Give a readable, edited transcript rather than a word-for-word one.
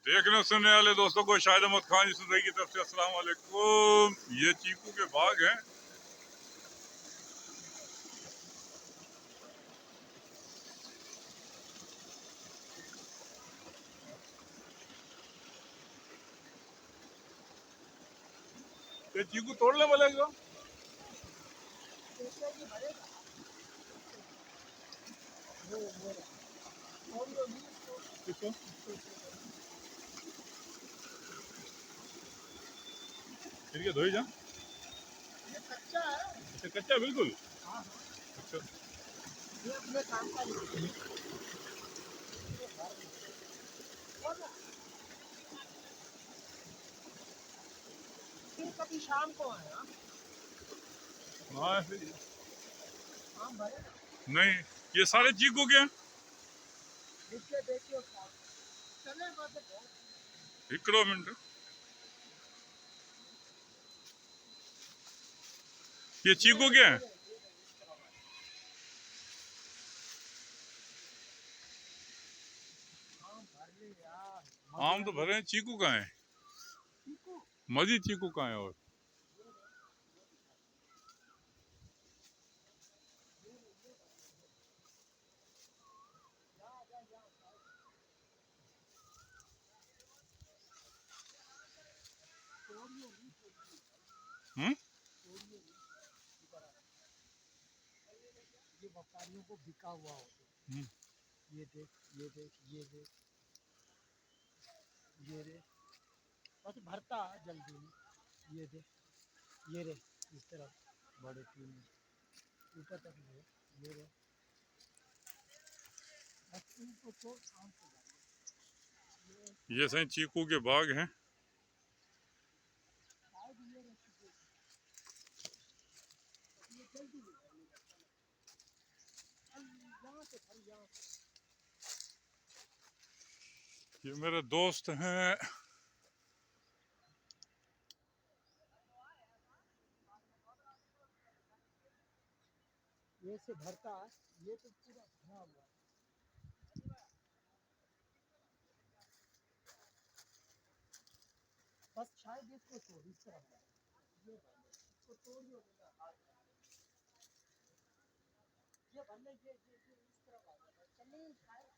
देखने सुनने वाले दोस्तों को शाहिद अहमद खान जी सुनई की तरफ से अस्सलाम वालेकुम। ये चीकू के बाग हैं। ये चीकू तोड़ने वाले जो किसको इनके धोई जा अच्छा कच्चा बिल्कुल। अच्छा ये अपने काम का फिर कभी शाम को आया हाँ ऐसे ही। आम भरे नहीं ये सारे चीकू के हैं। देखिए देखिए चले बस हिकड़ो मिनट ये चीकू के हैं। आम भर ले यार आम तो भरे हैं, चीकू कहाँ है? मजी चीकू कहाँ है? और हम्म ये व्यापारियों को बिका हुआ होता हम्म। ये देख ये देख ये देख ये रे बस भरता जल्दी में ये देख ये रे इस तरफ बड़े टीम ऊपर तक ये रे बस इनको तो शाम को ये सही चीकू के बाग हैं। शायद ये रे ये जल्दी यहाँ से भर यहाँ ये मेरे दोस्त हैं। ये से भरता है ये तो पूरा भरा हुआ है बस शायद इसको तोड़ इस तरफ ये भर ले इसको तोड़ियो ये भर ले ये इस तरफ आ जाएगा चलिए